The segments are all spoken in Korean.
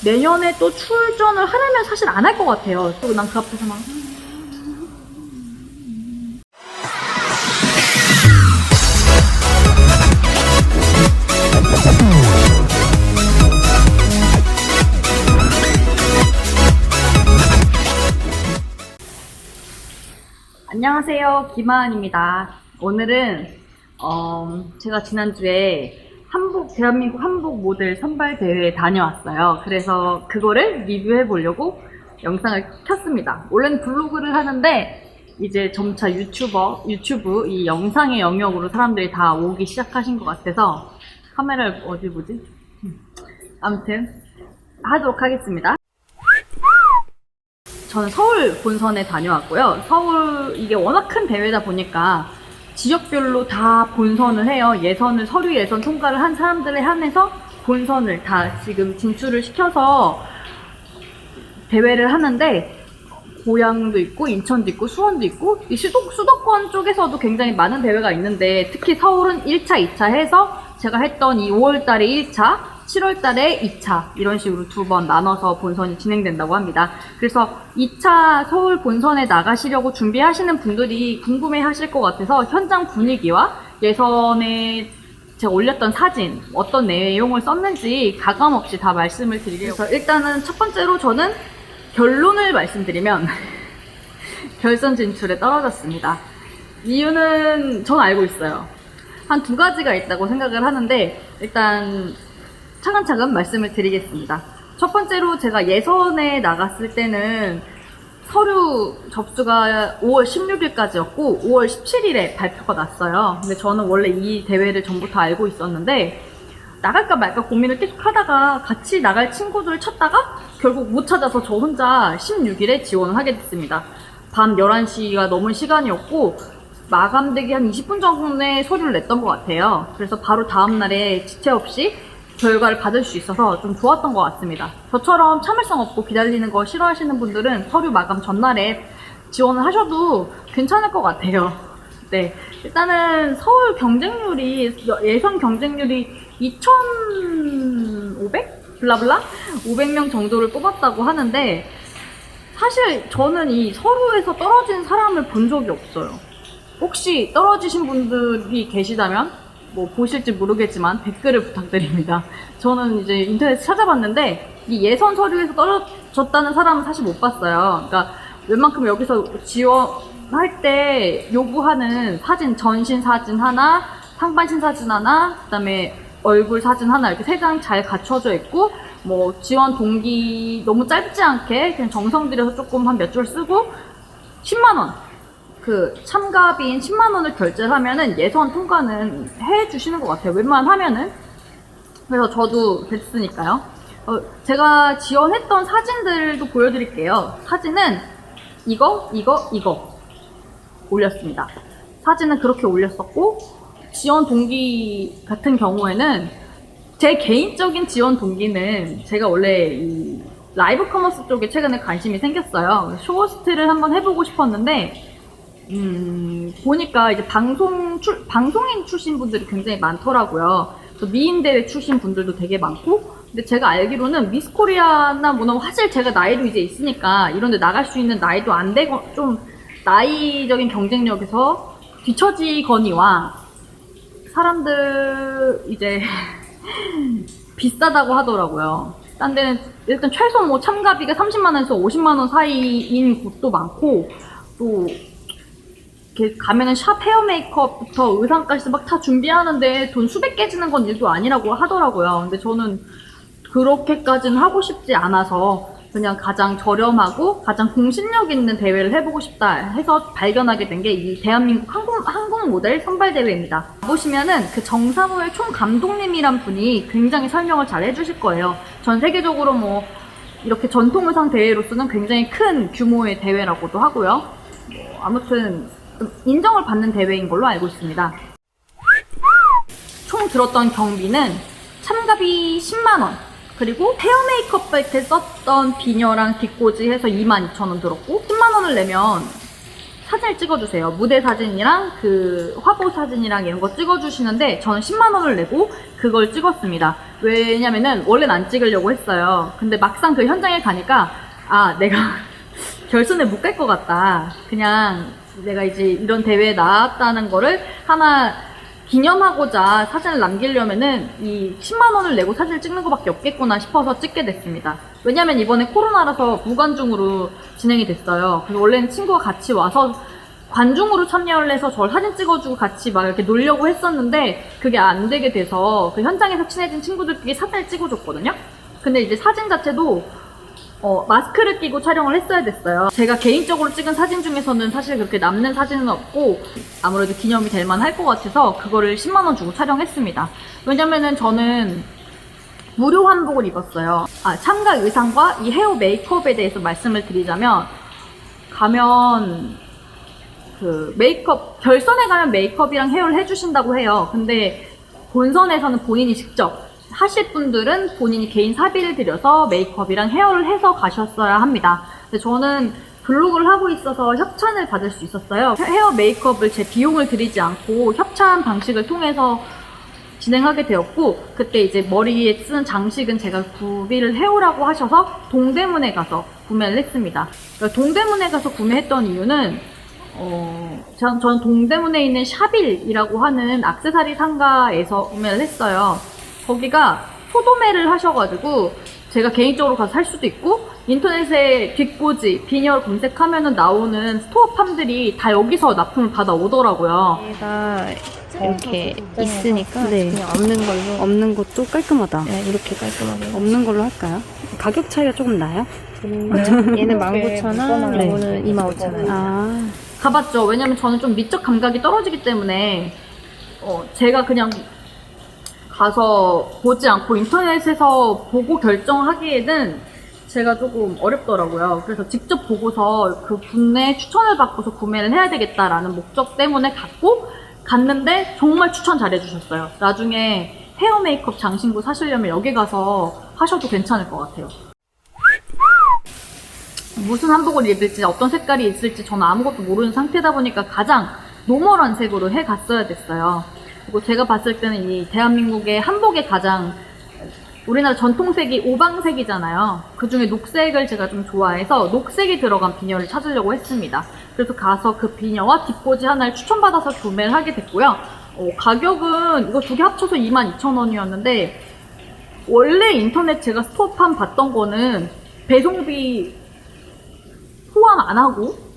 내년에 또 출전을 하려면 사실 안 할 것 같아요. 또 난 그 앞에서 막 안녕하세요, 김하은입니다. 오늘은 제가 지난주에 대한민국 한복 모델 선발 대회에 다녀왔어요. 그래서 그거를 리뷰해 보려고 영상을 켰습니다. 원래는 블로그를 하는데 이제 점차 유튜브 이 영상의 영역으로 사람들이 다 오기 시작하신 것 같아서 카메라를 어디 보지? 아무튼 하도록 하겠습니다. 저는 서울 본선에 다녀왔고요. 서울 이게 워낙 큰 대회다 보니까 지역별로 다 본선을 해요. 서류 예선 통과를 한 사람들에 한해서 본선을 다 지금 진출을 시켜서 대회를 하는데, 고양도 있고 인천도 있고 수원도 있고 이 수도권 쪽에서도 굉장히 많은 대회가 있는데, 특히 서울은 1차, 2차 해서 제가 했던 이 5월달에 1차, 7월달에 2차 이런 식으로 두 번 나눠서 본선이 진행된다고 합니다. 그래서 2차 서울 본선에 나가시려고 준비하시는 분들이 궁금해 하실 것 같아서 현장 분위기와 예선에 제가 올렸던 사진, 어떤 내용을 썼는지 가감없이 다 말씀을 드리려고. 그래서 일단은 첫 번째로 저는 결론을 말씀드리면 결선 진출에 떨어졌습니다. 이유는 전 알고 있어요. 한 두 가지가 있다고 생각을 하는데, 일단 차근차근 말씀을 드리겠습니다. 첫 번째로 제가 예선에 나갔을 때는 서류 접수가 5월 16일까지였고 5월 17일에 발표가 났어요. 근데 저는 원래 이 대회를 전부터 알고 있었는데 나갈까 말까 고민을 계속 하다가 같이 나갈 친구들을 찾다가 결국 못 찾아서 저 혼자 16일에 지원을 하게 됐습니다. 밤 11시가 넘은 시간이었고 마감되기 한 20분 전에 서류를 냈던 것 같아요. 그래서 바로 다음날에 지체 없이 결과를 받을 수 있어서 좀 좋았던 것 같습니다. 저처럼 참을성 없고 기다리는 거 싫어하시는 분들은 서류 마감 전날에 지원을 하셔도 괜찮을 것 같아요. 네, 일단은 서울 경쟁률이, 예선 경쟁률이 2,500? 블라블라? 500명 정도를 뽑았다고 하는데, 사실 저는 이 서류에서 떨어진 사람을 본 적이 없어요. 혹시 떨어지신 분들이 계시다면 뭐 보실지 모르겠지만 댓글을 부탁드립니다. 저는 이제 인터넷에 찾아봤는데 이 예선 서류에서 떨어졌다는 사람은 사실 못 봤어요. 그러니까 웬만큼 여기서 지원할 때 요구하는 사진, 전신 사진 하나, 상반신 사진 하나, 그다음에 얼굴 사진 하나, 이렇게 3장 잘 갖춰져 있고, 뭐 지원 동기 너무 짧지 않게 그냥 정성 들여서 조금 한 몇 줄 쓰고 10만원, 그 참가비인 10만원을 결제하면은 예선 통과는 해주시는 것 같아요. 웬만하면은. 그래서 저도 됐으니까요. 제가 지원했던 사진들도 보여드릴게요. 사진은 이거 올렸습니다. 사진은 그렇게 올렸었고, 지원 동기 같은 경우에는 제 개인적인 지원 동기는 제가 원래 이 라이브 커머스 쪽에 최근에 관심이 생겼어요. 쇼호스트를 한번 해보고 싶었는데 보니까 이제 방송인 출신 분들이 굉장히 많더라고요. 미인대회 출신 분들도 되게 많고, 근데 제가 알기로는 미스 코리아나 뭐나 사실 제가 나이도 이제 있으니까 이런데 나갈 수 있는 나이도 안 되고 좀 나이적인 경쟁력에서 뒤처지거니와 사람들 이제 비싸다고 하더라고요. 딴 데는 일단 최소 뭐 참가비가 30만원에서 50만원 사이인 곳도 많고, 또 이렇게 가면은 샵 헤어 메이크업부터 의상까지 막 다 준비하는데 돈 수백 깨지는 건 일도 아니라고 하더라고요. 근데 저는 그렇게까지는 하고 싶지 않아서 그냥 가장 저렴하고 가장 공신력 있는 대회를 해보고 싶다 해서 발견하게 된 게 이 대한민국 한국 모델 선발대회입니다. 보시면은 그 정사무엘 총감독님이란 분이 굉장히 설명을 잘 해주실 거예요. 전 세계적으로 뭐 이렇게 전통의상 대회로서는 굉장히 큰 규모의 대회라고도 하고요. 아무튼 인정을 받는 대회인 걸로 알고 있습니다. 총 들었던 경비는 참가비 10만원, 그리고 헤어 메이크업 때 썼던 비녀랑 뒷꽂이 해서 22,000원 들었고, 10만원을 내면 사진을 찍어주세요. 무대 사진이랑 그 화보 사진이랑 이런 거 찍어주시는데 저는 10만 원을 내고 그걸 찍었습니다. 왜냐면은 원래는 안 찍으려고 했어요. 근데 막상 그 현장에 가니까 아, 내가 결선에 못 갈 것 같다. 그냥 내가 이제 이런 대회에 나왔다는 거를 하나 기념하고자 사진을 남기려면은 이 10만 원을 내고 사진을 찍는 것밖에 없겠구나 싶어서 찍게 됐습니다. 왜냐면 이번에 코로나라서 무관중으로 진행이 됐어요. 그래서 원래는 친구가 같이 와서 관중으로 참여를 해서 저를 사진 찍어주고 같이 막 이렇게 놀려고 했었는데 그게 안 되게 돼서 그 현장에서 친해진 친구들끼리 사진을 찍어줬거든요. 근데 이제 사진 자체도 마스크를 끼고 촬영을 했어야 됐어요. 제가 개인적으로 찍은 사진 중에서는 사실 그렇게 남는 사진은 없고 아무래도 기념이 될 만할 것 같아서 그거를 10만 원 주고 촬영했습니다. 왜냐면은 저는 무료 한복을 입었어요. 참가 의상과 이 헤어 메이크업에 대해서 말씀을 드리자면 가면 그 메이크업, 결선에 가면 메이크업이랑 헤어를 해주신다고 해요. 근데 본선에서는 본인이 직접 하실 분들은 본인이 개인 사비를 들여서 메이크업이랑 헤어를 해서 가셨어야 합니다. 근데 저는 블로그를 하고 있어서 협찬을 받을 수 있었어요. 헤어 메이크업을 제 비용을 들이지 않고 협찬 방식을 통해서 진행하게 되었고 그때 이제 머리에 쓰는 장식은 제가 구비를 해오라고 하셔서 동대문에 가서 구매를 했습니다. 그러니까 동대문에 가서 구매했던 이유는 저는 동대문에 있는 샤빌이라고 하는 액세서리 상가에서 구매를 했어요. 거기가 소도매를 하셔가지고 제가 개인적으로 가서 살 수도 있고 인터넷에 뒷꽂이, 비니얼 검색하면은 나오는 스토어팜들이 다 여기서 납품을 받아오더라고요. 얘가 이렇게 있으니까 네. 그냥 없는 걸로. 없는 것도 깔끔하다. 네, 이렇게 깔끔하게. 없는 걸로 할까요? 가격 차이가 조금 나요? 얘는 19,000원, 네. 이거는 25,000원. 아, 가봤죠. 왜냐면 저는 좀 미적 감각이 떨어지기 때문에 제가 그냥 가서 보지 않고 인터넷에서 보고 결정하기에는 제가 조금 어렵더라고요. 그래서 직접 보고서 그 분의 추천을 받고서 구매를 해야 되겠다라는 목적 때문에 갔는데 정말 추천 잘해주셨어요. 나중에 헤어 메이크업 장신구 사시려면 여기 가서 하셔도 괜찮을 것 같아요. 무슨 한복을 입을지 어떤 색깔이 있을지 저는 아무것도 모르는 상태다 보니까 가장 노멀한 색으로 해갔어야 됐어요. 그리고 제가 봤을 때는 이 대한민국의 한복의 가장 우리나라 전통색이 오방색이잖아요. 그 중에 녹색을 제가 좀 좋아해서 녹색이 들어간 비녀를 찾으려고 했습니다. 그래서 가서 그 비녀와 뒷꽂이 하나를 추천받아서 구매를 하게 됐고요. 가격은 이거 두 개 합쳐서 22,000원이었는데 원래 인터넷 제가 스토어팜 봤던 거는 배송비 포함 안 하고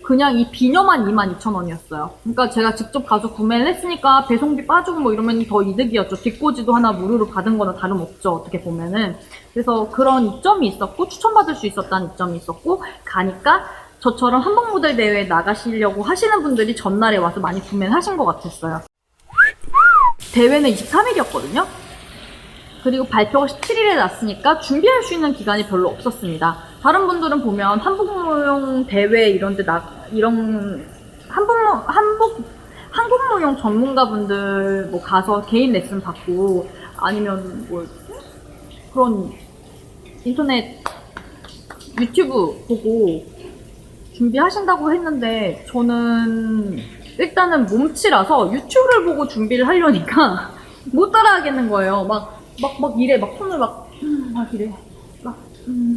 그냥 이 비녀만 22,000원이었어요. 그러니까 제가 직접 가서 구매를 했으니까 배송비 빠지고 뭐 이러면 더 이득이었죠. 뒷꽂이도 하나 무료로 받은 거나 다름없죠. 어떻게 보면은. 그래서 그런 이점이 있었고 추천받을 수 있었다는 이점이 있었고 가니까 저처럼 한복 모델 대회에 나가시려고 하시는 분들이 전날에 와서 많이 구매를 하신 것 같았어요. 대회는 23일이었거든요. 그리고 발표가 17일에 났으니까 준비할 수 있는 기간이 별로 없었습니다. 다른 분들은 보면 한국무용 대회 이런데 한국무용 전문가분들 뭐 가서 개인 레슨 받고 아니면 뭐 그런 인터넷 유튜브 보고 준비하신다고 했는데 저는 일단은 몸치라서 유튜브를 보고 준비를 하려니까 못 따라하겠는 거예요. 막 이래, 막 손을 막 이래.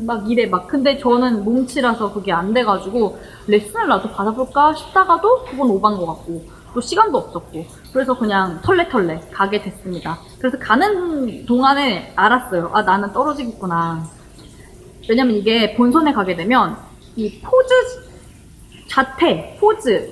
막 이래, 막. 근데 저는 몸치라서 그게 안 돼가지고, 레슨을 나도 받아볼까 싶다가도 그건 오반 것 같고, 또 시간도 없었고, 그래서 그냥 털레털레 가게 됐습니다. 그래서 가는 동안에 알았어요. 아, 나는 떨어지겠구나. 왜냐면 이게 본선에 가게 되면, 이 포즈,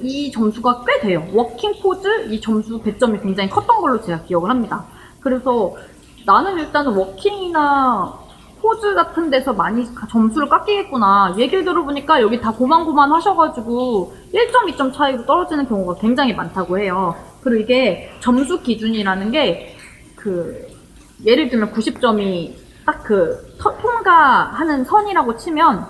이 점수가 꽤 돼요. 워킹 포즈, 이 점수 배점이 굉장히 컸던 걸로 제가 기억을 합니다. 그래서 나는 일단은 워킹이나 포즈 같은 데서 많이 점수를 깎이겠구나. 얘기를 들어보니까 여기 다 고만고만 하셔가지고 1점, 2점 차이로 떨어지는 경우가 굉장히 많다고 해요. 그리고 이게 점수 기준이라는 게 예를 들면 90점이 딱 통과하는 선이라고 치면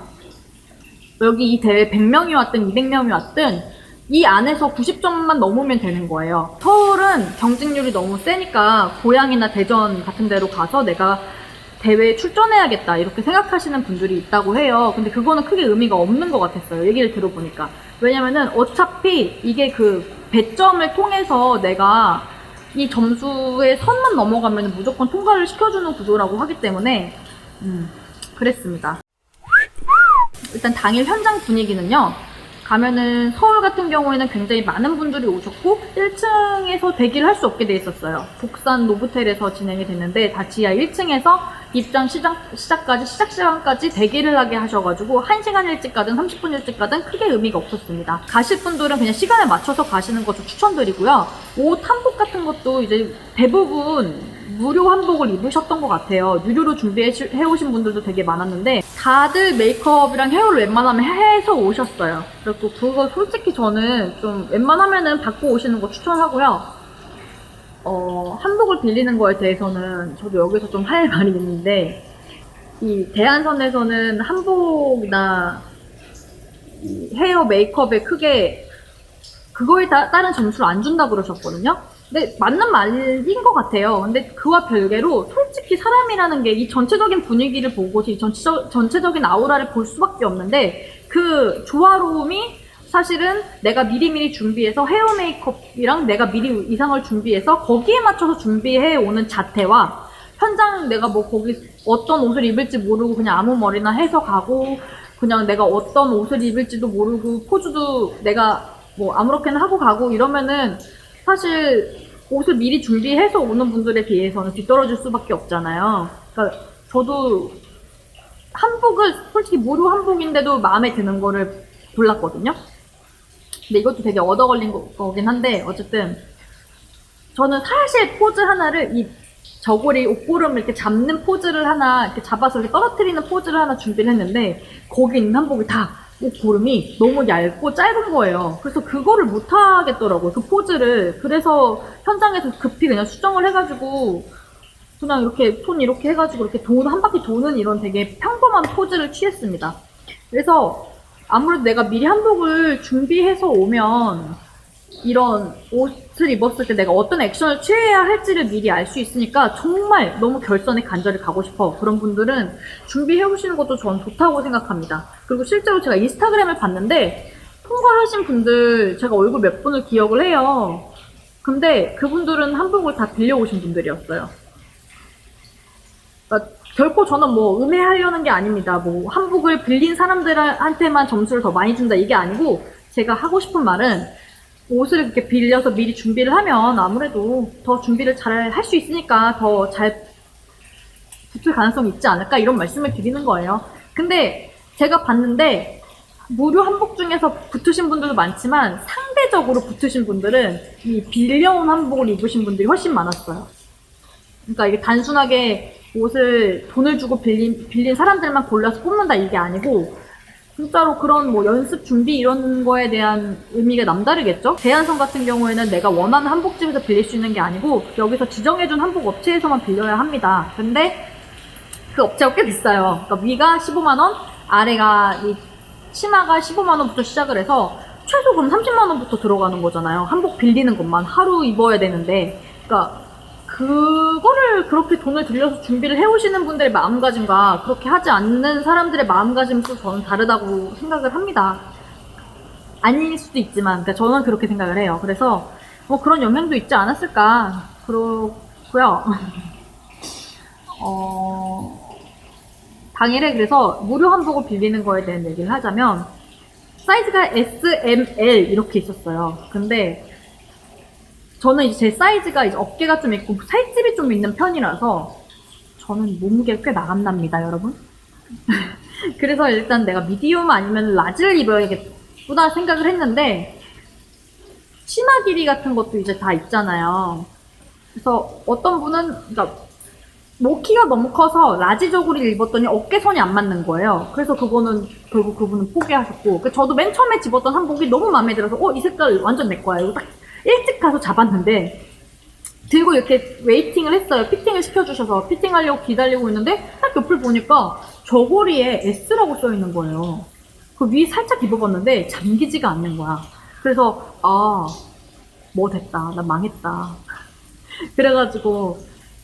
여기 이 대회 100명이 왔든 200명이 왔든 이 안에서 90점만 넘으면 되는 거예요. 서울은 경쟁률이 너무 세니까 고향이나 대전 같은 데로 가서 내가 대회에 출전해야겠다 이렇게 생각하시는 분들이 있다고 해요. 근데 그거는 크게 의미가 없는 것 같았어요. 얘기를 들어보니까. 왜냐면은 어차피 이게 그 배점을 통해서 내가 이 점수의 선만 넘어가면 무조건 통과를 시켜주는 구조라고 하기 때문에 그랬습니다. 일단 당일 현장 분위기는요. 가면은 서울 같은 경우에는 굉장히 많은 분들이 오셨고 1층에서 대기를 할 수 없게 돼 있었어요. 복산 노브텔에서 진행이 됐는데 다 지하 1층에서 입장 시작까지 시작 시간까지 대기를 하게 하셔가지고 1시간 일찍 가든 30분 일찍 가든 크게 의미가 없었습니다. 가실 분들은 그냥 시간에 맞춰서 가시는 것을 추천드리고요. 옷 한복 같은 것도 이제 대부분 무료 한복을 입으셨던 것 같아요. 유료로 준비해 오신 분들도 되게 많았는데 다들 메이크업이랑 헤어를 웬만하면 해서 오셨어요. 그리고 그거 솔직히 저는 좀 웬만하면은 받고 오시는 거 추천하고요. 한복을 빌리는 거에 대해서는 저도 여기서 좀 할 말이 있는데 이 대한선에서는 한복이나 헤어 메이크업에 크게 그거에 따른 점수를 안 준다고 그러셨거든요. 근데 맞는 말인 것 같아요. 근데 그와 별개로 솔직히 사람이라는 게 이 전체적인 분위기를 보고 이 전체적인 아우라를 볼 수밖에 없는데 그 조화로움이 사실은 내가 미리미리 준비해서 헤어 메이크업이랑 내가 미리 의상을 준비해서 거기에 맞춰서 준비해 오는 자태와 현장 내가 뭐 거기 어떤 옷을 입을지 모르고 그냥 아무 머리나 해서 가고 그냥 내가 어떤 옷을 입을지도 모르고 포즈도 내가 뭐 아무렇게나 하고 가고 이러면은 사실 옷을 미리 준비해서 오는 분들에 비해서는 뒤떨어질 수밖에 없잖아요. 그러니까 저도 한복을 솔직히 무료 한복인데도 마음에 드는 거를 골랐거든요. 근데 이것도 되게 얻어 걸린 거긴 한데 어쨌든 저는 사실 포즈 하나를 이 저고리 옷고름을 이렇게 잡는 포즈를 하나 이렇게 잡아서 이렇게 떨어뜨리는 포즈를 하나 준비를 했는데 거기 있는 한복이 다 옷고름이 너무 얇고 짧은 거예요. 그래서 그거를 못 하겠더라고요. 그 포즈를. 그래서 현장에서 급히 그냥 수정을 해가지고 그냥 이렇게 손 이렇게 해가지고 이렇게 한 바퀴 도는 이런 되게 평범한 포즈를 취했습니다. 그래서 아무래도 내가 미리 한복을 준비해서 오면 이런 옷을 입었을 때 내가 어떤 액션을 취해야 할지를 미리 알 수 있으니까 정말 너무 결선에 간절히 가고 싶어. 그런 분들은 준비해 오시는 것도 전 좋다고 생각합니다. 그리고 실제로 제가 인스타그램을 봤는데 통과하신 분들 제가 얼굴 몇 분을 기억을 해요. 근데 그분들은 한복을 다 빌려오신 분들이었어요. 그러니까 결코 저는 뭐 음해하려는 게 아닙니다. 뭐 한복을 빌린 사람들한테만 점수를 더 많이 준다 이게 아니고 제가 하고 싶은 말은 옷을 이렇게 빌려서 미리 준비를 하면 아무래도 더 준비를 잘 할 수 있으니까 더 잘 붙을 가능성이 있지 않을까 이런 말씀을 드리는 거예요. 근데 제가 봤는데 무료 한복 중에서 붙으신 분들도 많지만 상대적으로 붙으신 분들은 이 빌려온 한복을 입으신 분들이 훨씬 많았어요. 그러니까 이게 단순하게 옷을 돈을 주고 빌린 사람들만 골라서 뽑는다 이게 아니고 진짜로 그런 뭐 연습 준비 이런 거에 대한 의미가 남다르겠죠? 대한선 같은 경우에는 내가 원하는 한복집에서 빌릴 수 있는 게 아니고 여기서 지정해준 한복 업체에서만 빌려야 합니다. 근데 그 업체가 꽤 비싸요. 그러니까 위가 15만원, 아래가 이 치마가 15만원부터 시작을 해서 최소 그럼 30만원부터 들어가는 거잖아요. 한복 빌리는 것만 하루 입어야 되는데 그러니까 그거를 그렇게 돈을 들여서 준비를 해오시는 분들의 마음가짐과 그렇게 하지 않는 사람들의 마음가짐도 저는 다르다고 생각을 합니다. 아닐 수도 있지만, 그러니까 저는 그렇게 생각을 해요. 그래서 뭐 그런 영향도 있지 않았을까. 그렇고요. 당일에 그래서 무료 한복을 빌리는 거에 대한 얘기를 하자면 사이즈가 S, M, L 이렇게 있었어요. 근데 저는 이제 제 사이즈가 이제 어깨가 좀 있고 살집이 좀 있는 편이라서 저는 몸무게가 꽤 나간답니다, 여러분. 그래서 일단 내가 미디움 아니면 라지를 입어야겠구나 생각을 했는데 치마 길이 같은 것도 이제 다 있잖아요. 그래서 어떤 분은 그러니까 목 키가 너무 커서 라지 저고리를 입었더니 어깨선이 안 맞는 거예요. 그래서 그거는 결국 그분은 포기하셨고 저도 맨 처음에 집었던 한복이 너무 마음에 들어서 이 색깔 완전 내 거야. 이거 딱 일찍 가서 잡았는데 들고 이렇게 웨이팅을 했어요. 피팅을 시켜주셔서 피팅하려고 기다리고 있는데 딱 옆을 보니까 저고리에 S라고 써있는 거예요. 그 위에 살짝 입어봤는데 잠기지가 않는 거야. 그래서 뭐 됐다. 나 망했다. 그래가지고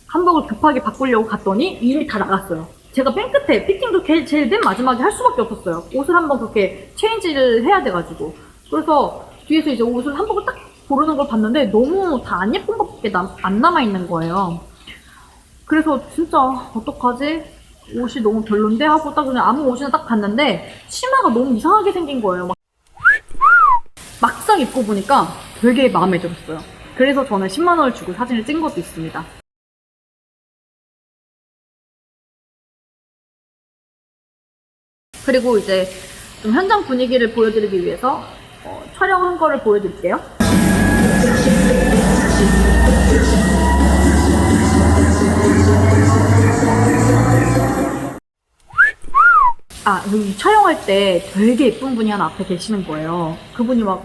한복을 급하게 바꾸려고 갔더니 이미 다 나갔어요. 제가 맨 끝에 피팅도 제일 맨 마지막에 할 수밖에 없었어요. 옷을 한번 그렇게 체인지를 해야 돼가지고 그래서 뒤에서 이제 옷을 한복을 딱 고르는 걸 봤는데 너무 다 안 예쁜 것밖에 안 남아있는 거예요. 그래서 진짜 어떡하지? 옷이 너무 별론데? 하고 딱 그냥 아무 옷이나 딱 봤는데 치마가 너무 이상하게 생긴 거예요. 막상 입고 보니까 되게 마음에 들었어요. 그래서 저는 10만 원을 주고 사진을 찍은 것도 있습니다. 그리고 이제 좀 현장 분위기를 보여드리기 위해서 촬영한 거를 보여드릴게요. 여기 촬영할 때 되게 예쁜 분이 하나 앞에 계시는 거예요. 그분이 막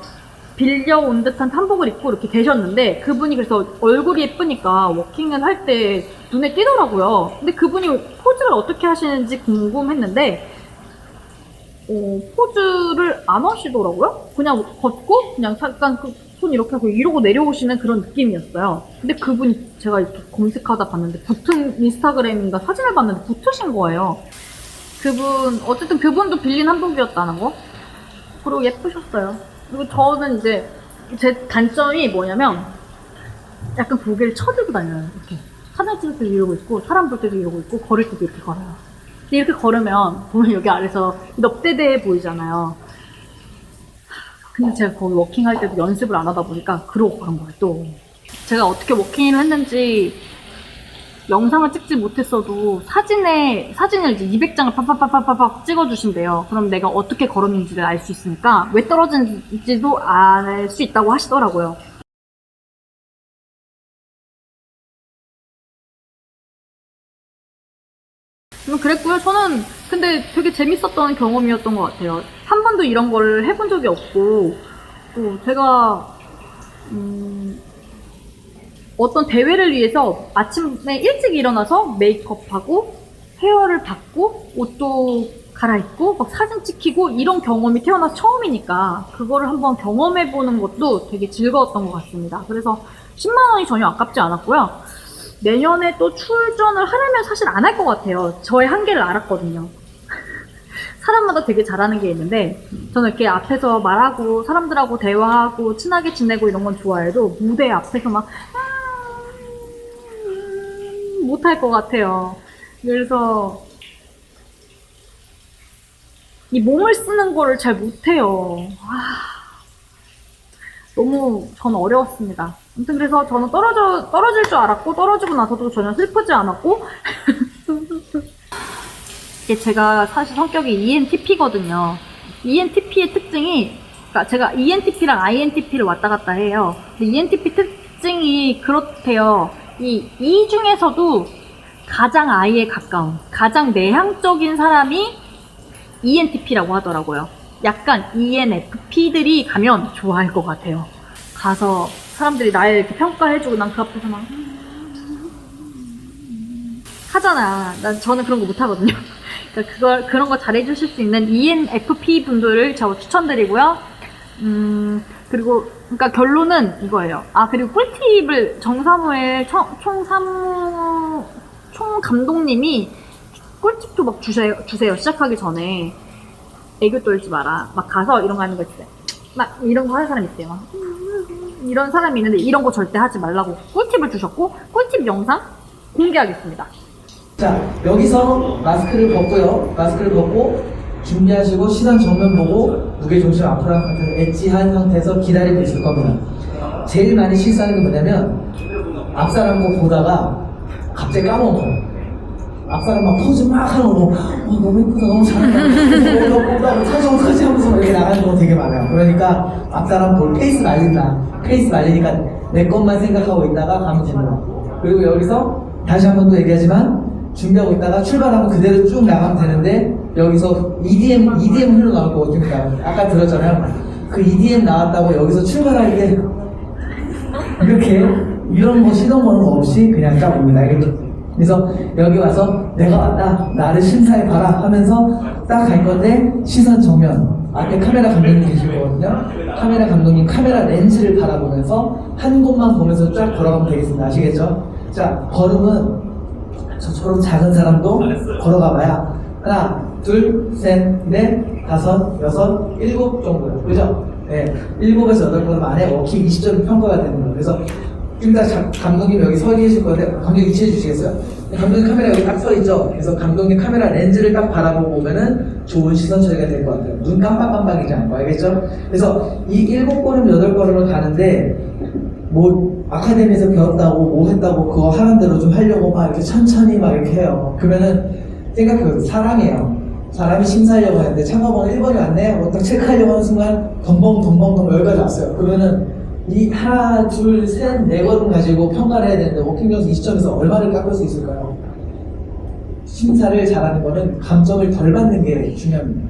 빌려온 듯한 한복을 입고 이렇게 계셨는데 그분이 그래서 얼굴이 예쁘니까 워킹을 할 때 눈에 띄더라고요. 근데 그분이 포즈를 어떻게 하시는지 궁금했는데 포즈를 안 하시더라고요. 그냥 걷고 그냥 잠깐 손 이렇게 하고 이러고 내려오시는 그런 느낌이었어요. 근데 그분이 제가 이렇게 검색하다 봤는데 인스타그램인가 사진을 봤는데 붙으신 거예요. 어쨌든 그분도 빌린 한복이었다는 거. 그리고 예쁘셨어요. 그리고 저는 이제 제 단점이 뭐냐면 약간 고개를 쳐들고 다녀요. 이렇게 사진 찍을 때도 이러고 있고 사람 볼 때도 이러고 있고 걸을 때도 이렇게 걸어요. 근데 이렇게 걸으면 보면 여기 아래서 넙대대해 보이잖아요. 근데 제가 거기 워킹할 때도 연습을 안 하다 보니까 그러고 그런 거예요. 또 제가 어떻게 워킹을 했는지 영상을 찍지 못했어도 사진을 이제 200장을 팍팍팍팍팍 찍어주신대요. 그럼 내가 어떻게 걸었는지를 알 수 있으니까 왜 떨어진지도 알 수 있다고 하시더라고요. 그랬고요. 저는 근데 되게 재밌었던 경험이었던 것 같아요. 한 번도 이런 걸 해본 적이 없고 또 제가 어떤 대회를 위해서 아침에 일찍 일어나서 메이크업하고 헤어를 받고 옷도 갈아입고 막 사진 찍히고 이런 경험이 태어나서 처음이니까 그거를 한번 경험해보는 것도 되게 즐거웠던 것 같습니다. 그래서 10만 원이 전혀 아깝지 않았고요. 내년에 또 출전을 하려면 사실 안 할 것 같아요. 저의 한계를 알았거든요. 사람마다 되게 잘하는 게 있는데 저는 이렇게 앞에서 말하고 사람들하고 대화하고 친하게 지내고 이런 건 좋아해도 무대 앞에서 막 못할 것 같아요. 그래서 이 몸을 쓰는 거를 잘 못해요. 너무 저는 어려웠습니다. 아무튼 그래서 저는 떨어질 줄 알았고 떨어지고 나서도 전혀 슬프지 않았고 이게 제가 사실 성격이 ENTP거든요. ENTP의 특징이 그러니까 제가 ENTP랑 INTP를 왔다 갔다 해요. ENTP 특징이 그렇대요. 이 중에서도 가장 I에 가까운 가장 내향적인 사람이 ENTP라고 하더라고요. 약간 ENFP들이 가면 좋아할 것 같아요. 가서 사람들이 나를 이렇게 평가해주고 난 그 앞에서 막 하잖아. 저는 그런 거 못하거든요. 그러니까 그런 거 잘해주실 수 있는 ENFP 분들을 저 추천드리고요. 그리고 그러니까 결론은 이거예요. 그리고 꿀팁을 정사무의 총감독님이 꿀팁도 막 주세요. 시작하기 전에 애교 떨지 마라. 막 가서 이런 거 하는 거 있어요. 막 이런 거 하는 사람 있대요. 막 이런 사람이 있는데 이런 거 절대 하지 말라고 꿀팁을 주셨고 꿀팁 영상 공개하겠습니다. 자, 여기서 마스크를 벗고요. 마스크를 벗고 준비하시고 시선 정면 보고 무게중심 앞으로 한 상태에서 엣지한 상태에서 기다리고 있을 겁니다. 제일 많이 실수하는 게 뭐냐면 앞사람 거 보다가 갑자기 까먹어. 앞사람 막 포즈 막 하는 거 너무 예쁘다, 너무 잘한다, 터지 하면서 이렇게 나가는 거 되게 많아요. 그러니까 앞사람 볼 페이스 말리니까 내 것만 생각하고 있다가 가면 됩니다. 그리고 여기서 다시 한 번 또 얘기하지만 준비하고 있다가 출발하면 그대로 쭉 나가면 되는데 여기서 EDM 흘러나올 거거든요. 아까 들었잖아요. 그 EDM 나왔다고 여기서 출발할 때 이렇게 이런 거 시동 거는 거 없이 그냥 딱 옵니다. 알겠죠? 그래서 여기 와서 내가 왔다, 나를 심사해봐라 하면서 딱 갈 건데 시선 정면 앞에 카메라 감독님 계실 거거든요. 카메라 감독님 카메라 렌즈를 바라보면서 한 곳만 보면서 쫙 걸어가면 되겠습니다. 아시겠죠? 자, 걸음은 저처럼 작은 사람도 걸어가봐야 하나, 둘, 셋, 넷, 다섯, 여섯, 일곱 정도요. 그죠? 네, 7에서 8번 안에 워킹 20점이 평가가 되는 거예요. 그래서 좀 이따 감독님 여기 서 계실 건데 감독님 위치해 주시겠어요? 감독님 카메라 여기 딱 서 있죠? 그래서 감독님 카메라 렌즈를 딱 바라보고 오면은 좋은 시선 처리가 될 것 같아요. 눈 깜빡깜빡이지 않고, 알겠죠? 그래서 이 7걸음, 8걸음을 가는데 뭐 아카데미에서 배웠다고 뭐 했다고 그거 하는 대로 좀 하려고 막 이렇게 천천히 막 이렇게 해요. 그러면은 생각해보세요. 사람이에요. 사람이 심사하려고 하는데 참가번호 1번이 왔네? 뭐 딱 체크하려고 하는 순간 덩벙 여기까지 왔어요. 그러면은 이 하나, 둘, 셋, 네 걸음 가지고 평가를 해야 되는데 워킹 점수 20점에서 얼마를 깎을 수 있을까요? 심사를 잘하는 거는 감점을 덜 받는 게 중요합니다.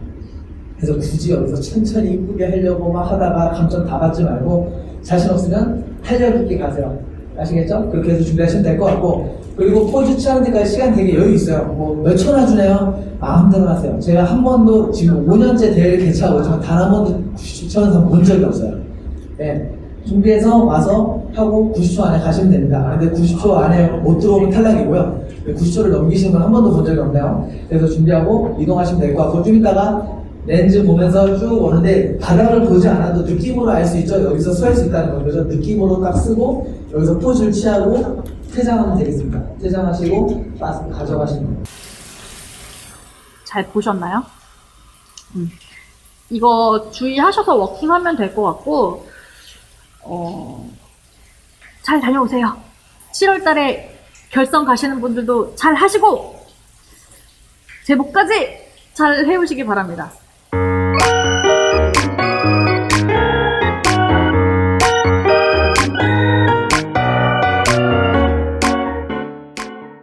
그래서 굳이 여기서 천천히 이쁘게 하려고 막 하다가 감점 다 받지 말고 자신 없으면 탄력 있게 가세요. 아시겠죠? 그렇게 해서 준비하시면 될 것 같고, 그리고 포즈 취하는 데까지 시간 되게 여유 있어요. 뭐 몇 초나 주네요? 마음대로 하세요. 제가 한 번도 지금 5년째 대회를 개최하고 있지만 단 한 번도 90초는 본 적이 없어요. 네. 준비해서 와서 하고 90초 안에 가시면 됩니다. 근데 90초 안에 못 들어오면 탈락이고요. 90초를 넘기시는 건 한 번도 본 적이 없네요. 그래서 준비하고 이동하시면 될 것 같고, 좀 이따가 렌즈 보면서 쭉 오는데 바닥을 보지 않아도 느낌으로 알 수 있죠. 여기서 서 수 있다는 거죠. 느낌으로 딱 쓰고 여기서 포즈를 취하고 퇴장하면 되겠습니다. 퇴장하시고 마스크 가져가시면 됩니다. 잘 보셨나요? 이거 주의하셔서 워킹하면 될 것 같고, 잘 다녀오세요. 7월 달에 결선 가시는 분들도 잘 하시고, 제목까지 잘 해오시기 바랍니다.